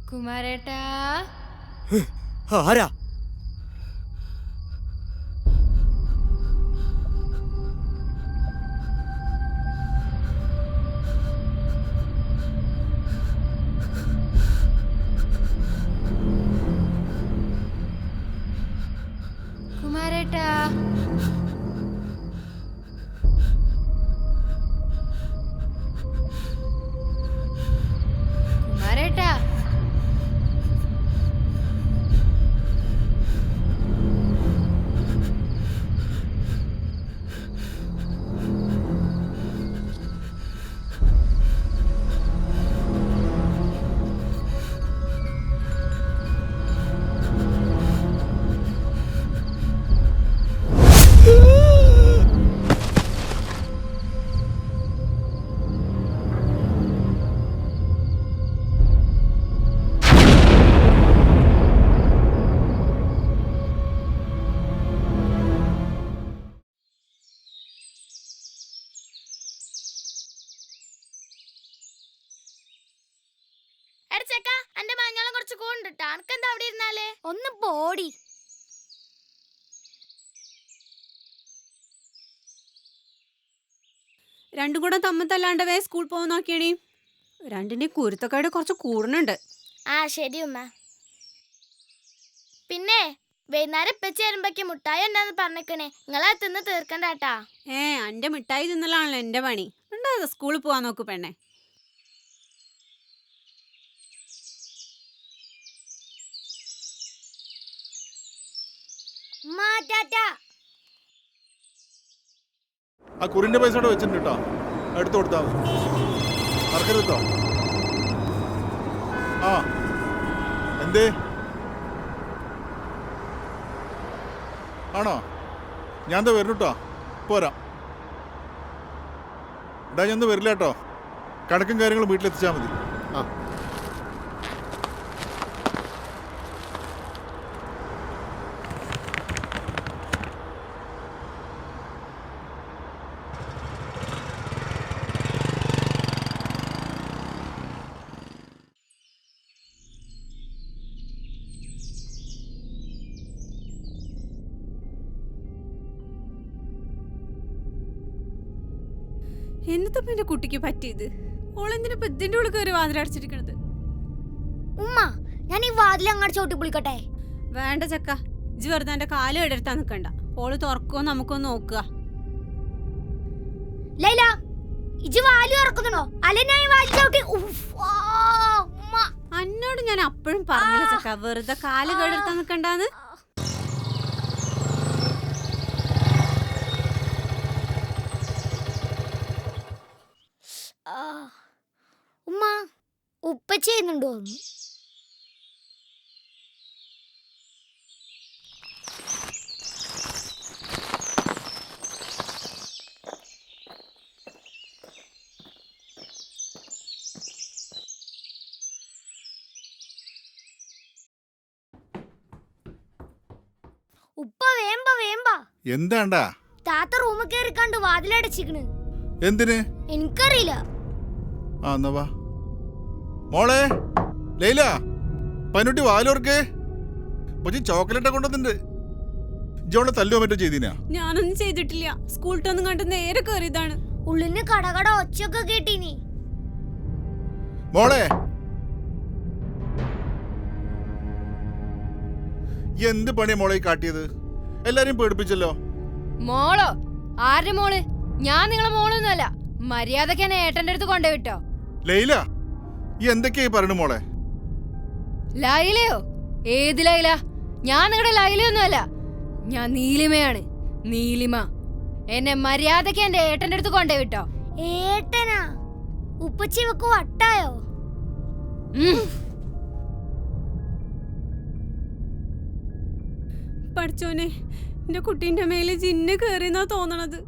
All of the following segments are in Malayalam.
കുമാരേട്ടാ. ആരാ? കുമാരേട്ടാ. കുമാരേട്ടാ. എന്റെ മഞ്ഞളം കുറച്ച് കൊണ്ടിട്ടാ അനക്കെന്താ അവിടെ ഇരുന്നാലേ? ഒന്ന് പോടി. രണ്ടും കൂടെ തമ്മിൽ വേ സ്കൂൾ പോകാൻ നോക്കിയണി. രണ്ടിന്റെ കുരുത്തക്കേട് കുറച്ച് കൂടുന്നുണ്ട്. ആ ശരി ഉമ്മ. പിന്നെ വൈകുന്നേരം ഇപ്പച്ചി വരുമ്പോഴേക്ക് മുട്ടായി എന്താന്ന് പറഞ്ഞേക്കണേ, നിങ്ങളെ തിന്ന് തീർക്കണ്ടാട്ടാ. അന്റെ മിഠായി തിന്നലാണല്ലോ എന്റെ പണി. ഉണ്ടാ സ്കൂളിൽ പോവാൻ നോക്കു പെണ്ണെ. ആ കുറിന്റെ പൈസ അവിടെ വെച്ചിട്ടുണ്ട് കേട്ടോ, എടുത്തു കൊടുത്താൽ മതി, മറക്കരുത് കേട്ടോ. ആ എന്തേ ആണോ? ഞാൻ എന്താ വരണം കേട്ടോ, പോരാ. ഇടാ ഞാൻ വരില്ല കേട്ടോ, കണക്കും കാര്യങ്ങളും വീട്ടിലെത്തിച്ചാൽ മതി. ആ എന്നത്തപ്പ എന്റെ കുട്ടിക്ക് പറ്റിയത്? ഓളെന്തിനാ ഇതിന്റെ ഉള്ളിൽ കയറി വാതിലടച്ചിരിക്കണത്? ഉമ്മ, ഞാൻ ഈ വാതിൽ അങ്ങോട്ട് ചോട്ടി പൊളിക്കട്ടെ? വേണ്ട ചക്ക, ഇജ്ജ് വെറുതെ എന്റെ കാല് എടുത്താ നിക്കണ്ട. ഓള് തുറക്കോ നമുക്കൊന്ന് നോക്കുക. ലൈല, ഇജ്ജ് വാല് തുറക്കുന്നുണ്ടോ? അല്ല ഞാൻ ഈ വാതിൽ ചവിട്ടി. അന്നോട് ഞാൻ അപ്പോഴും പറഞ്ഞില്ല ചക്ക, വെറുതെ കാല് കേടെടുത്താ നിക്കണ്ടാന്ന്. ഉമ്മ, ഉപ്പ ചെയ്യുന്നുണ്ടോ? ഉപ്പ വേമ്പ വേമ്പ. എന്താണ്ടാ? താത്ത റൂമിൽ കയറി കണ്ട് വാതിലടച്ചിക്കണ്. എന്തിന്? എനിക്കറിയില്ല. ആ എന്നാ വാ മോളെ. ലൈല, പനുട്ടി വാലോർക്ക് ചോക്ലേറ്റ് കൊണ്ടുവന്നിട്ടുണ്ട്. ഇജോളെ തല്ലുവോ മറ്റോ ചെയ്തീനാ? ഞാനൊന്നും ചെയ്തിട്ടില്ല. സ്കൂളിട്ടൊന്നും കണ്ട് നേരെ കയറിയതാണ്. ഉള്ളിന് കടകട ഒച്ചയൊക്കെ കേട്ടീനി. മോളെ, എന്ത് പണിയാ മോളെ കാട്ടിയത്? എല്ലാരെയും പേടിപ്പിച്ചല്ലോ. മോളോ? ആരുടെ മോള്? ഞാൻ നിങ്ങളെ മോളൊന്നുമല്ല. മര്യാദക്ക് എന്നെ ഏട്ടന്റെ അടുത്ത് കൊണ്ടുപോയിട്ടോ. ലൈല, ഈ എന്തൊക്കെയായി പറയണു മോളെ? ലൈലയോ? ഏത് ലൈല? ഞാൻ നിങ്ങളുടെ ലൈലയൊന്നുമല്ല, ഞാൻ നീലിമയാണ്. നീലിമ. എന്നെ മര്യാദക്ക് എന്റെ ഏട്ടന്റെ അടുത്ത് കൊണ്ടുപോയിട്ടോ. ഏട്ടനാ? ഉപ്പച്ചി വെക്ക് വട്ടായോ? പഠിച്ചോനെ, എന്റെ കുട്ടീന്റെ മേലെ ജിന്ന് കേറിയെന്നാ തോന്നണത്.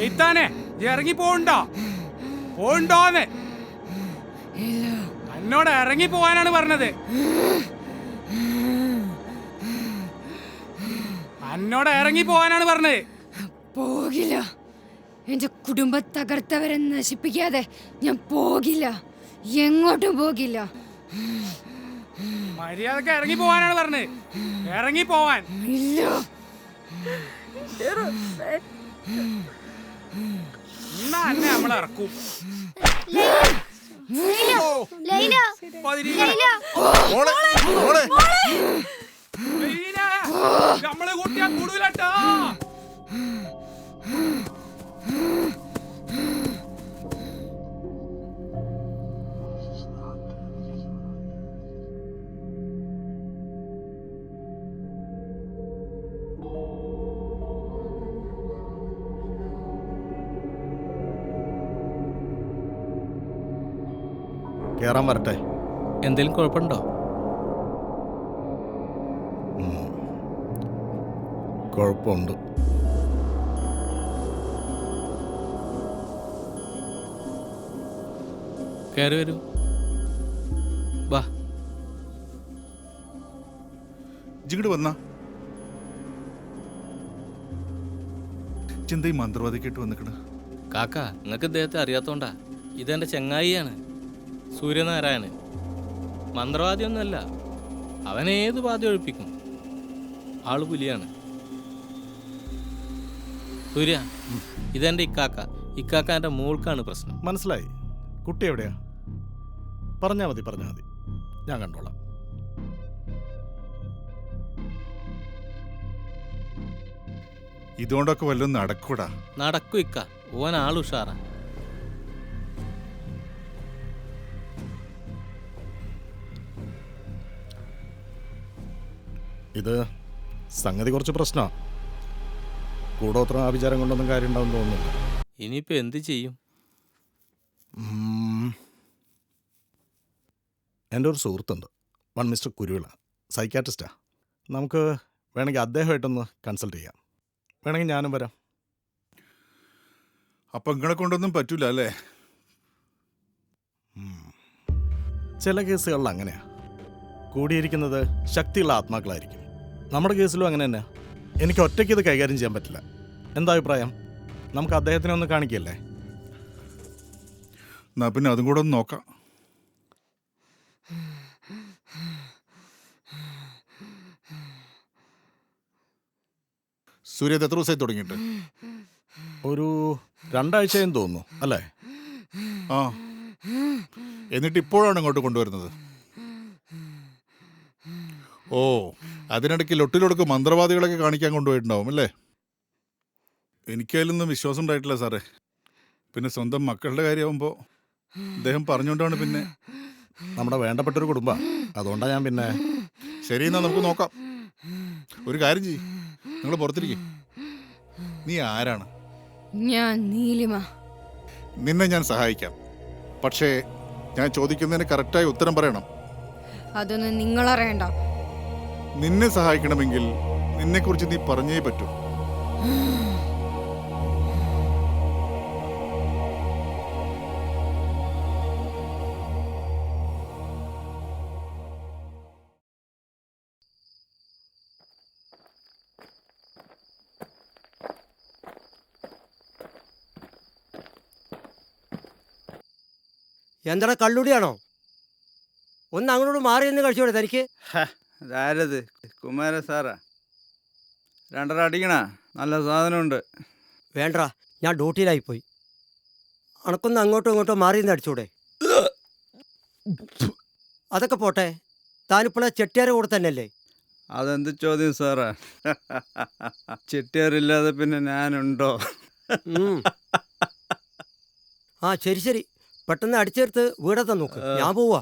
എയ്ത്താനെ ഇറങ്ങി പോണ്ടോ പോണ്ടോന്ന് എന്നോട് ഇറങ്ങി പോവാനാണ് പറഞ്ഞത്. എന്നോട് ഇറങ്ങി പോവാനാണ് പറഞ്ഞത്. പോകില്ല. എന്റെ കുടുംബം തകർത്തവരെ നശിപ്പിക്കാതെ ഞാൻ പോകില്ല, എങ്ങോട്ടും പോകില്ല. മര്യാദക്ക് ഇറങ്ങി പോവാനാണ് പറഞ്ഞത്. ഇറങ്ങി പോവാൻ. ഇല്ല. എന്നാ എന്നെ നമ്മൾ ഇറക്കും. ലൈല നമ്മള് കൂട്ടിയാ കൂടുതലട്ടോ. കേറാൻ വരട്ടെ. എന്തെങ്കിലും കുഴപ്പമുണ്ടോ? കുഴപ്പമുണ്ട്. കയറി വരൂ. വാ. ജിങ്ങട് വന്നാ ചിന്ത ഈ മന്ത്രവാദിക്കായിട്ട് വന്നിക്കണ്. കാക്ക, നിങ്ങൾക്ക് ഇദ്ദേഹത്തെ അറിയാത്തോണ്ടാ. ഇതെന്റെ ചെങ്ങായിയാണ്, സൂര്യനാരായണൻ. മന്ത്രവാദിയൊന്നുമല്ല, അവൻ ഏത് വാദ്യം ഒഴിപ്പിക്കും. ആള് പുലിയാണ്. സൂര്യ, ഇതെന്റെ ഇക്കാക്ക. ഇക്കാക്കാന്റെ മോൾക്കാണ് പ്രശ്നം. മനസ്സിലായി. കുട്ടി എവിടെയാ? പറഞ്ഞാ മതി, ഞാൻ കണ്ടോളാം. ഇതുകൊണ്ടൊക്കെ വല്ലതും നടക്കൂടാ? നടക്കും ഇക്ക. ഓൻ ആളുഷാറാ. ഇത് സംഗതി കുറച്ച് പ്രശ്നമാണ്. കൂടോത്ര ആഭിചാരം കൊണ്ടൊന്നും കാര്യം ഉണ്ടാവും തോന്നുന്നില്ല. ഇനിയിപ്പോ എന്ത് ചെയ്യും? എൻ്റെ ഒരു സുഹൃത്തുണ്ട്, വൺ മിസ്റ്റർ കുരുവിള, സൈക്കാട്രിസ്റ്റാ. നമുക്ക് വേണമെങ്കിൽ അദ്ദേഹമായിട്ടൊന്ന് കൺസൾട്ട് ചെയ്യാം. വേണമെങ്കിൽ ഞാനും വരാം. അപ്പം നിങ്ങളെ കൊണ്ടൊന്നും പറ്റൂല അല്ലേ? ചില കേസുകളിൽ അങ്ങനെയാ. കൂടിയിരിക്കുന്നത് ശക്തിയുള്ള ആത്മാക്കളായിരിക്കും. നമ്മുടെ കേസിലും അങ്ങനെ തന്നെ. എനിക്ക് ഒറ്റയ്ക്ക് ഇത് കൈകാര്യം ചെയ്യാൻ പറ്റില്ല. എന്താ അഭിപ്രായം? നമുക്ക് അദ്ദേഹത്തിനെ ഒന്ന് കാണിക്കല്ലേ? എന്നാ പിന്നെ അതും കൂടെ ഒന്ന് നോക്കാം. സൂര്യ എത്ര ദിവസമായി തുടങ്ങിയിട്ട്? ഒരു 2 ആഴ്ചയെന്ന് തോന്നുന്നു അല്ലേ? ആ. എന്നിട്ട് ഇപ്പോഴാണ് ഇങ്ങോട്ട് കൊണ്ടുവരുന്നത്? ഓ, അതിനിടയ്ക്ക് ലൊട്ടിലൊടുക്ക് മന്ത്രവാദികളൊക്കെ കാണിക്കാൻ കൊണ്ടുപോയിട്ടുണ്ടാവും അല്ലേ? എനിക്കതിലൊന്നും വിശ്വാസം ഉണ്ടായിട്ടില്ല സാറേ. പിന്നെ സ്വന്തം മക്കളുടെ കാര്യമാകുമ്പോൾ അദ്ദേഹം പറഞ്ഞുകൊണ്ടാണ്. പിന്നെ നമ്മുടെ വേണ്ടപ്പെട്ടൊരു കുടുംബം, അതുകൊണ്ടാണ് ഞാൻ പിന്നെ ശരി എന്നാ നമുക്ക് നോക്കാം. ഒരു കാര്യം ചെയ്യ്, നിങ്ങൾ പുറത്തിരിക്കും. നീ ആരാണ്? ഞാൻ നീലിമ. നിന്നെ ഞാൻ സഹായിക്കാം, പക്ഷേ ഞാൻ ചോദിക്കുന്നതിന് കറക്റ്റായി ഉത്തരം പറയണം. അതൊന്നും നിങ്ങളറിയണ്ട. നിന്നെ സഹായിക്കണമെങ്കിൽ നിന്നെക്കുറിച്ച് നീ പറഞ്ഞേ പറ്റൂ. എന്താടാ, കള്ളുടിയാണോ? ഒന്ന് അങ്ങോട്ട് മാറി നിന്ന് കഴിച്ചോടെ തനിക്ക്? ആരത്? കുമാര സാറാ? 2 അടിക്കണ നല്ല സാധനമുണ്ട്. വേണ്ടടാ, ഞാൻ ഡ്യൂട്ടിയിലായിപ്പോയി. അണക്കൊന്ന് അങ്ങോട്ടും ഇങ്ങോട്ടോ മാറി നിന്ന് അടിച്ചൂടെ? അതൊക്കെ പോട്ടെ, താനിപ്പോഴെ ചെട്ടിയാരെ കൂടെ തന്നെയല്ലേ? അതെന്ത് ചോദ്യം സാറാ? ചെട്ടിയാറില്ലാതെ പിന്നെ ഞാനുണ്ടോ? ആ ശരി, പെട്ടെന്ന് അടിച്ചെടുത്ത് വീടെത്താൻ നോക്ക്. ഞാൻ പോവാ.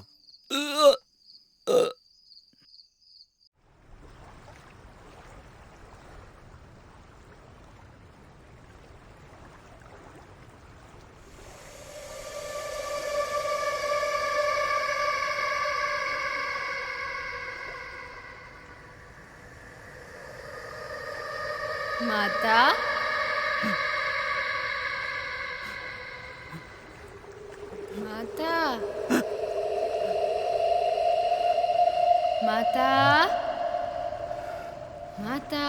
മാതാ, മാതാ മാതാ മാതാ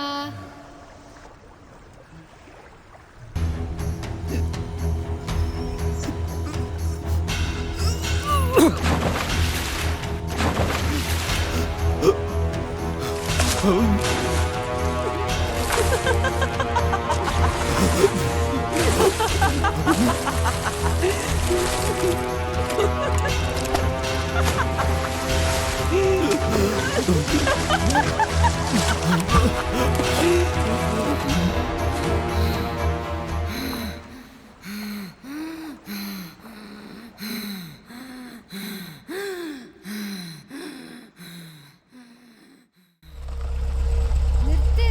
നിർത്ത്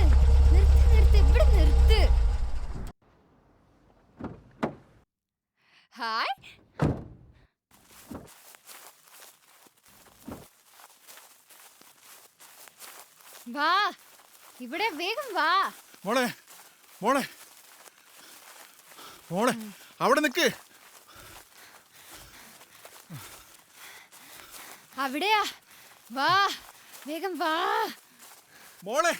നിർത്ത് നിർത്ത് ഇവിടെ നിർത്ത്. ഹായ് വാ ഇവിടെ വേഗം വാ. മോളെ മോളെ മോളെ അവിടെ നിക്ക്. അവിടെയാ വാ വേഗം വാ. മോളെ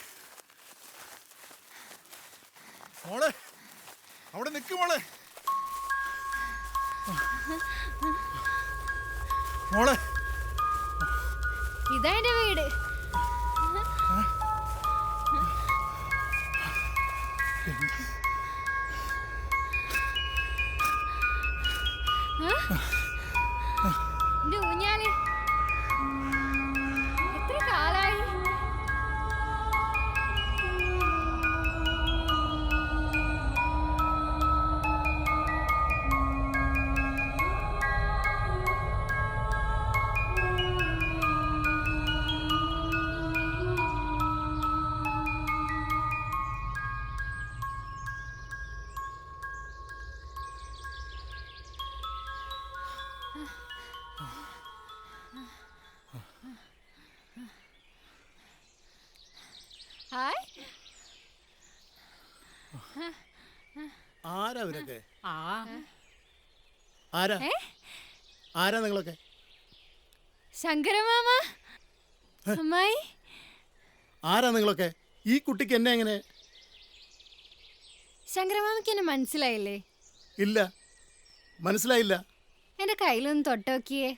മോളെ അവിടെ നിക്ക് മോളെ. മോളെ ഇതാ എന്റെ വീട്. എന്റെ ഊഞ്ഞാല് എത്ര കാലായി. ഹായ് ആരാ ഇവരൊക്കെ? ആരാ ആരാ നിങ്ങളൊക്കെ? ശങ്കരമാമ അമ്മായി. ആരാ നിങ്ങളൊക്കെ? ഈ കുട്ടിക്ക് എന്നെ എങ്ങനെ? ശങ്കരമാമയ്ക്ക് എന്നെ മനസ്സിലായില്ലേ? ഇല്ല, മനസ്സിലായില്ല. എന്റെ കയ്യിലൊന്ന് തൊട്ടോക്കിയേ.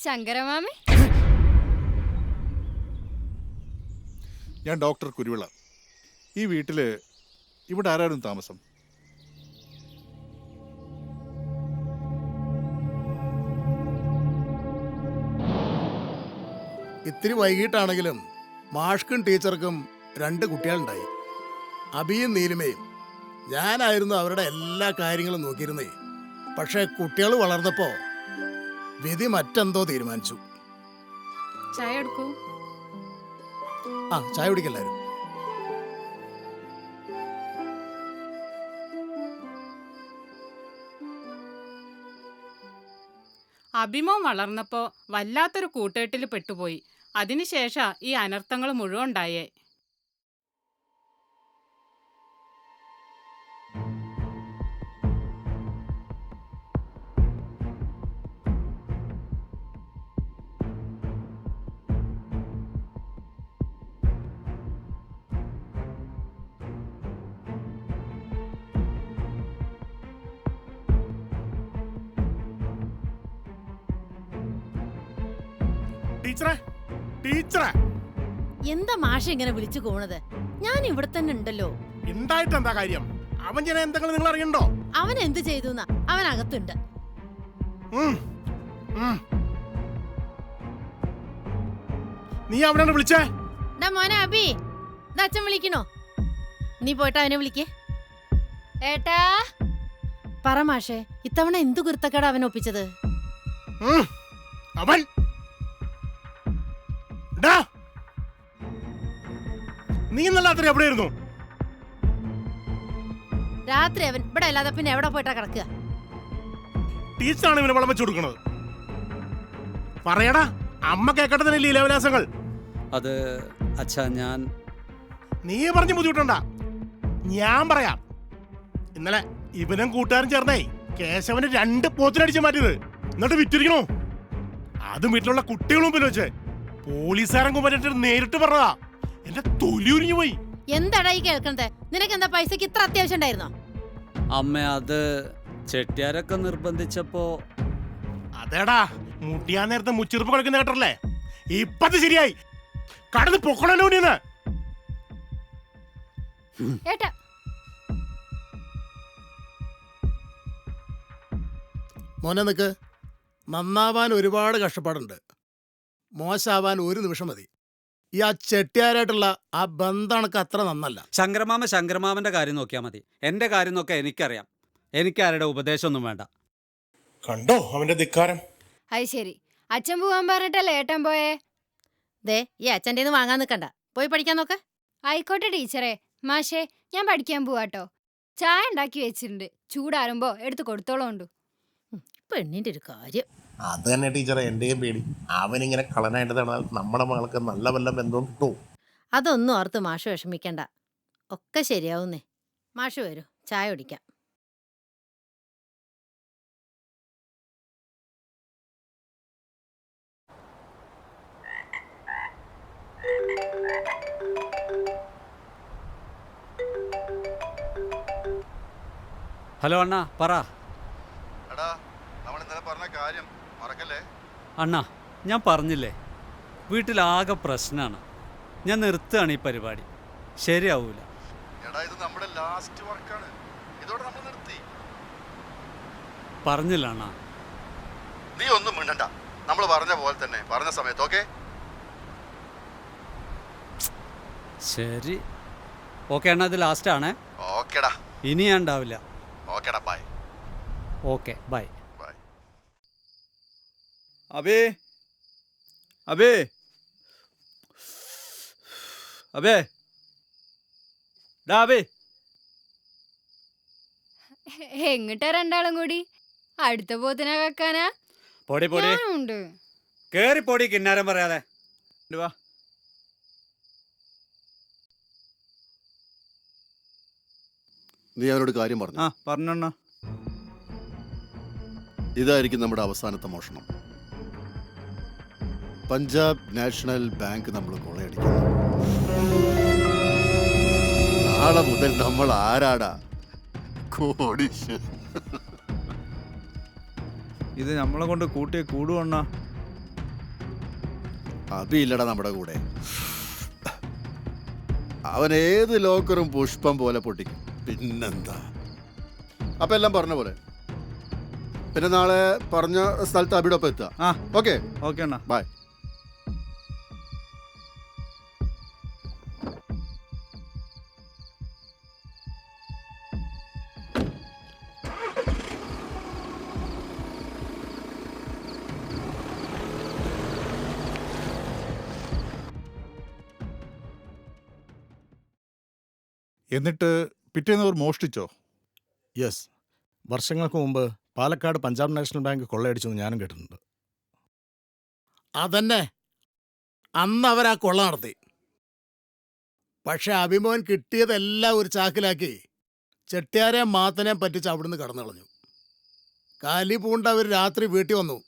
ശങ്കരമാമി. ഞാൻ ഡോക്ടർ കുരുവിള. ഈ വീട്ടില് ഇവിടെ ആരാരും താമസം? ഇത്തിരി വൈകിട്ടാണെങ്കിലും മാഷ്ക്കും ടീച്ചർക്കും 2 കുട്ടികളുണ്ടായി, അബിയും നീലിമയും. ഞാനായിരുന്നു അവരുടെ എല്ലാ കാര്യങ്ങളും നോക്കിയിരുന്നേ. പക്ഷേ കുട്ടികൾ വളർന്നപ്പോ വിധി മറ്റെന്തോ തീരുമാനിച്ചു. ചായ എടുക്കൂ. ആ, ചായ കുടിക്കല്ലാരും. അഭിമോൻ വളർന്നപ്പോ വല്ലാത്തൊരു കൂട്ടുകെട്ടിൽ പെട്ടുപോയി. അതിനുശേഷം ഈ അനർത്ഥങ്ങൾ മുഴുവൻ ഉണ്ടായേ. ടീച്ചറെ, ടീച്ചറെ, എന്താ മാഷ ഇങ്ങനെ വിളിച്ചു പോണത്? ഞാൻ ഇവിടെ തന്നെ ഉണ്ടല്ലോ. ഉണ്ടായിട്ട് എന്താ കാര്യം? അവൻ ഞാൻ എന്തെങ്കിലും നിങ്ങൾ അറിയണ്ടോ? അവൻ എന്ത് ചെയ്തു? അവൻ അകത്തുണ്ട്. നീ അവനെ വിളിച്ചേ? മോനെ അബി, അച്ഛൻ വിളിക്കണോ? നീ പോയിട്ട് അവനെ വിളിക്കേ. ഏട്ടാ പറ മാഷേ, ഇത്തവണ എന്തു കുരുത്തക്കേടാ അവൻ ഒപ്പിച്ചത്? അവൻ നീ ഇന്നലെ രാത്രി എവിടെയായിരുന്നു? രാത്രി അവൻ ഇവിടെ അല്ലാതെ പിന്നെ എവിടെ പോയിട്ടാ കിടക്കുക? ടീച്ചറാണ് ഇവന് വളം വെച്ചു കൊടുക്കണത്. പറയടാ, അമ്മ കേക്കട്ടെ തന്നെ ലീലാവിലാസങ്ങൾ. അത് അച്ഛാ, ഞാൻ നീ പറഞ്ഞു ബുദ്ധിമുട്ടണ്ട, ഞാൻ പറയാം. ഇന്നലെ ഇവനും കൂട്ടുകാരും ചേർന്നേ കേശവന് 2 പോത്തിനടിച്ച് മാറ്റിയത്, എന്നിട്ട് വിറ്റിരിക്കണോ? അതും വീട്ടിലുള്ള കുട്ടികളും മുമ്പിൽ വെച്ച് പോലീസുകാരൻ പറ്റിട്ട് നേരിട്ട് പറഞ്ഞതാ. എന്റെ തൊലി ഉരിഞ്ഞു പോയി. എന്താടാ ഈ കേൾക്കണത്? നിനക്ക് എന്താ പൈസക്ക് ഇത്ര അത്യാവശ്യം ഉണ്ടായിരുന്നോ? അമ്മ അത് ചെട്ടിയാരൊക്കെ നിർബന്ധിച്ചപ്പോ. അതേടാ, മുട്ടിയാൻ നേരത്തെ മുച്ചിറുപ്പ് കളിക്കുന്ന കേട്ടല്ലേ? ഇപ്പത് ശരിയായി. കടന്ന് പൊക്കണല്ലോ നീന്ന്. ഏട്ടാ മോനെ നിക്ക്. നന്നാവാൻ ഒരുപാട് കഷ്ടപ്പാടുണ്ട്, മോശമാവാൻ ഒരു നിമിഷം മതി. ഈ ആ ചെട്ടിയാരായിട്ടുള്ള ആ ബന്ധം കണക്ക് അത്ര നന്നല്ല. ശങ്കരമാമന്റെ കാര്യം നോക്കിയാൽ മതി. എന്റെ കാര്യം നോക്കാൻ എനിക്കറിയാം. എനിക്കാരുടെ ഉപദേശമൊന്നും വേണ്ട. കണ്ടോ അവന്റെ ധിക്കാരം? അത് ശരി, അച്ഛൻ പോവാൻ പറഞ്ഞിട്ടല്ലേ ഏട്ടൻ പോയേ? ദേ, ഈ അച്ഛൻ്റെ വാങ്ങാൻ നിൽക്കണ്ട, പോയി പഠിക്കാൻ നോക്ക്. ആയിക്കോട്ടെ ടീച്ചറെ. മാഷേ, ഞാൻ പഠിക്കാൻ പോവാട്ടോ. ചായ ഉണ്ടാക്കി വെച്ചിട്ടുണ്ട്, ചൂടാറുമ്പോ എടുത്ത് കൊടുത്തോളോണ്ടു. പെണ്ണിന്റെ ഒരു കാര്യം. അത് തന്നെ ടീച്ചറെ എന്റെയും പേടി. അവനിങ്ങനെ കളനായിട്ട് നടന്നാൽ നമ്മുടെ മകൾക്ക് നല്ല വല്ല ബന്ധവും കിട്ടുമോ? അതൊന്നും ഓർത്ത് മാഷ് വിഷമിക്കണ്ട, ഒക്കെ ശരിയാവുന്നേ. മാഷ് വരൂ, ചായ കുടിക്കാം. ഹലോ അണ്ണാ, പറ. അണ്ണാ, ഞാൻ പറഞ്ഞില്ലേ, വീട്ടിലാകെ പ്രശ്നമാണ്. ഞാൻ നിർത്തുകയാണ് ഈ പരിപാടി. ശരിയാവൂല. പറഞ്ഞില്ല അണ്ണാ. നീ ഒന്നും മിണ്ടണ്ട, നമ്മൾ പറഞ്ഞ പോലെ തന്നെ പറഞ്ഞ സമയത്ത്. ഓക്കെ ശരി. ഓക്കെ അണ്ണാ, ഇത് ലാസ്റ്റ് ആണേ. ഓക്കെടാ. ഇനി ഞാൻ ഉണ്ടാവില്ല. ഓക്കെടാ, ബൈ. Okay, bye. അബേ അബേ അബേ ഡാ അബേ. എങ്ങിട്ടാ രണ്ടാളും കൂടി? അടുത്ത പോത്തിനെ വെക്കാനാ? പൊടി പൊടി ഉണ്ട്. കേറി പൊടി, കിന്നാരം പറയാതെ. വാ. നീ അവനോട് കാര്യം പറഞ്ഞു? ആ പറഞ്ഞണ്ണ. ഇതായിരിക്കും നമ്മുടെ അവസാനത്തെ മോഷണം. പഞ്ചാബ് നാഷണൽ ബാങ്ക് നമ്മൾ കൊള്ളയടിക്കുന്നു. നാളെ മുതൽ നമ്മൾ ആരാടാ? കോടീശ്വരൻ. ഇത് നമ്മളെ കൊണ്ട് കൂട്ടിയെ കൂടുവണ്ണ. അഭിയില്ലടാ നമ്മുടെ കൂടെ. അവൻ ഏത് ലോക്കറും പുഷ്പം പോലെ പൊട്ടിക്കും. പിന്നെന്താ? അപ്പൊ എല്ലാം പറഞ്ഞ പോലെ. പിന്നെ നാളെ പറഞ്ഞ സ്ഥലത്ത് അബിയോടൊപ്പം എത്തുക. ആ ഓക്കെ. Okay Anna, by. എന്നിട്ട് പിറ്റേന്ന് അവർ മോഷ്ടിച്ചോ? യെസ്, വർഷങ്ങൾക്ക് മുമ്പ് പാലക്കാട് പഞ്ചാബ് നാഷണൽ ബാങ്ക് കൊള്ളയടിച്ചെന്ന് ഞാനും കേട്ടിട്ടുണ്ട്. അതന്നെ, അന്ന് അവരാ കൊള്ള നടത്തി. പക്ഷെ അഭിമോൻ കിട്ടിയതെല്ലാം ഒരു ചാക്കിലാക്കി ചെട്ടിയാരെ മാത്തനെ പറ്റിച്ച് അവിടുന്ന് കടന്നു കളഞ്ഞു. കലി പൂണ്ട അവർ രാത്രി വീട്ടിൽ വന്നു.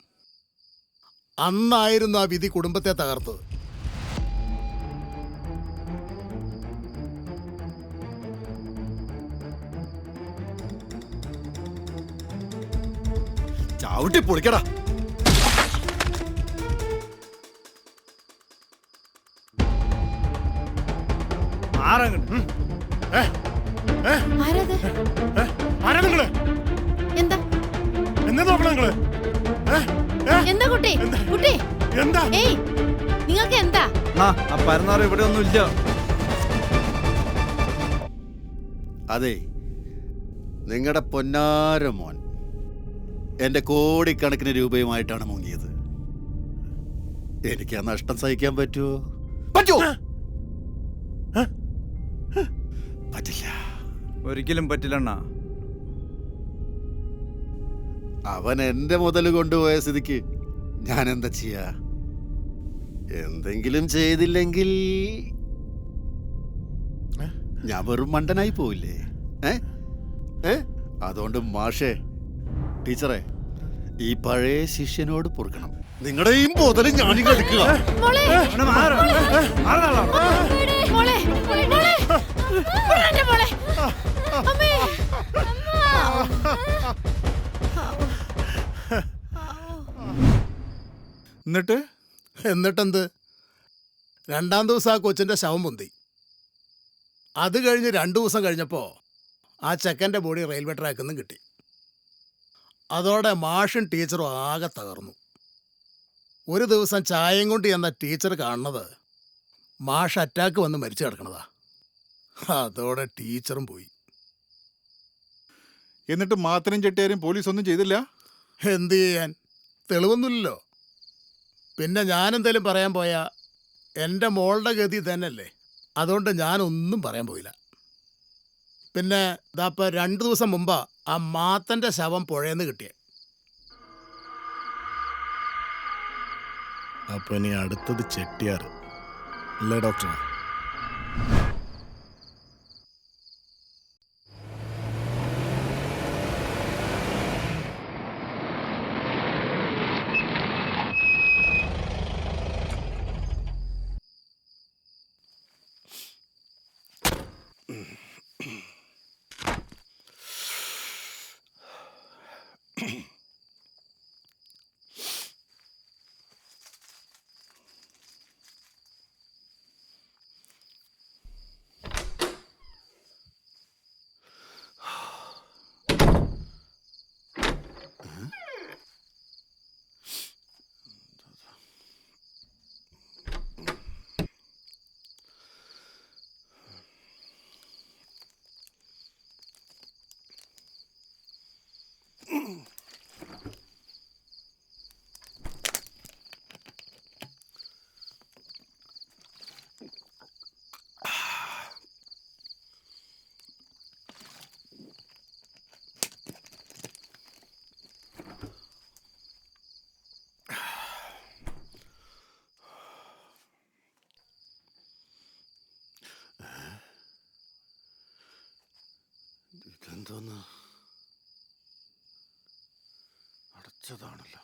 അന്നായിരുന്നു ആ വിധി കുടുംബത്തെ തകർത്തത്. ചവിട്ടി പൊളിക്കടാ. ആരാ നിങ്ങള്? എന്താ എന്താ നോക്കണം നിങ്ങള്? എന്താ കുട്ടി? കുട്ടി എന്താ? ഏയ്, നിങ്ങൾക്ക് എന്താ? ആ പരന്നാറ് ഇവിടെ ഒന്നും ഇല്ല. അതെ, നിങ്ങളുടെ പൊന്നാര മോൻ എന്റെ കോടിക്കണക്കിന് രൂപയുമായിട്ടാണ് മുങ്ങിയത്. എനിക്ക് ആ നഷ്ടം സഹിക്കാൻ പറ്റുമോ? പറ്റില്ല. ഒരിക്കലും പറ്റില്ലണ്ണ. അവൻ എന്റെ മുതൽ കൊണ്ടുപോയ സ്ഥിതിക്ക് ഞാൻ എന്താ ചെയ്യാ? എന്തെങ്കിലും ചെയ്തില്ലെങ്കിൽ ഞാൻ വെറും മണ്ടനായി പോവില്ലേ? അതുകൊണ്ട് മാഷേ, ടീച്ചറെ ഈ പഴയ ശിഷ്യനോട് പൊറുക്കണം. നിങ്ങളുടെയും ബോധനം ഞാനിങ്ങ് എടുക്കുക. എന്നിട്ടെന്ത്? 2-ാം ദിവസം ആ കൊച്ചിന്റെ ശവം പൊന്തി. അത് കഴിഞ്ഞ് 2 ദിവസം കഴിഞ്ഞപ്പോ ആ ചെക്കൻ്റെ ബോഡി റെയിൽവേ ട്രാക്കിൽ നിന്നും കിട്ടി. അതോടെ മാഷും ടീച്ചറും ആകെ തകർന്നു. ഒരു ദിവസം ചായയും കൊണ്ട് ചെന്ന ടീച്ചർ കാണുന്നത് മാഷ് അറ്റാക്ക് വന്ന് മരിച്ചു കിടക്കണതാ. അതോടെ ടീച്ചറും പോയി. എന്നിട്ട് മാത്രം ചെട്ടിയാരും പോലീസ് ഒന്നും ചെയ്തില്ല? എന്ത് ചെയ്യാൻ, തെളിവൊന്നുമില്ലല്ലോ. പിന്നെ ഞാനെന്തേലും പറയാൻ പോയാ എൻ്റെ മോളുടെ ഗതി തന്നെയല്ലേ. അതുകൊണ്ട് ഞാനൊന്നും പറയാൻ പോയില്ല. പിന്നെ ഇതാപ്പോൾ 2 ദിവസം മുമ്പാ ആ മാത്തൻ്റെ ശവം പുഴയെന്ന് കിട്ടിയേ. അപ്പൊ ഇനി അടുത്തത് ചെട്ടിയാർ അല്ലേ ഡോക്ടർ? ഇതെന്തോന്ന് അടച്ചതാണല്ലോ.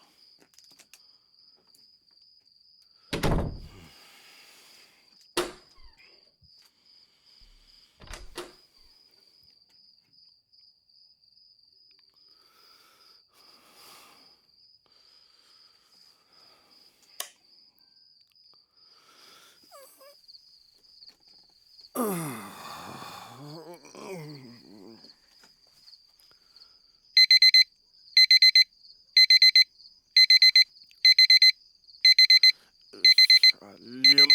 ശല്യം.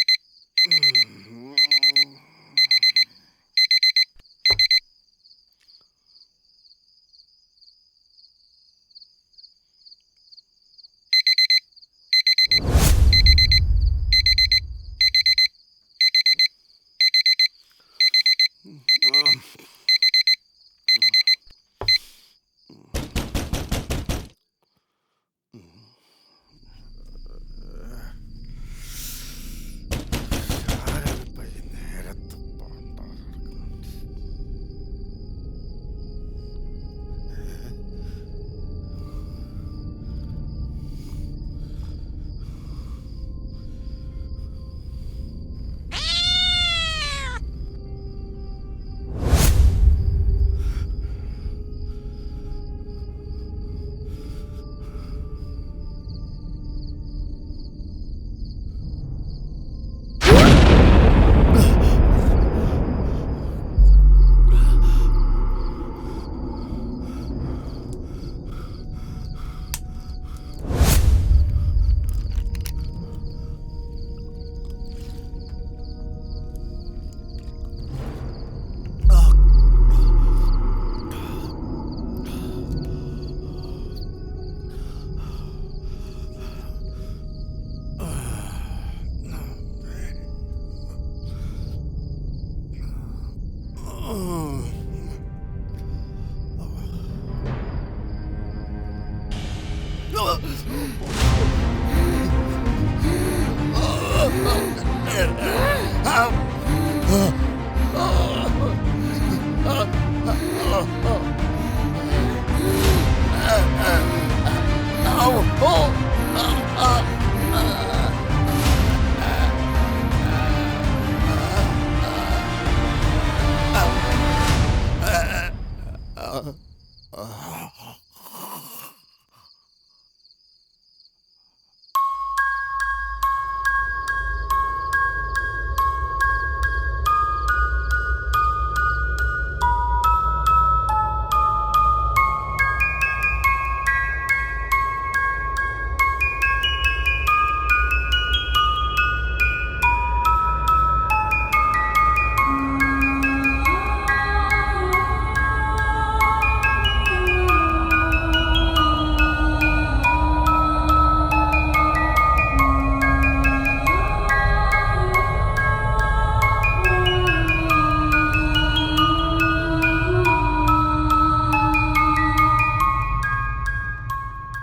Ah!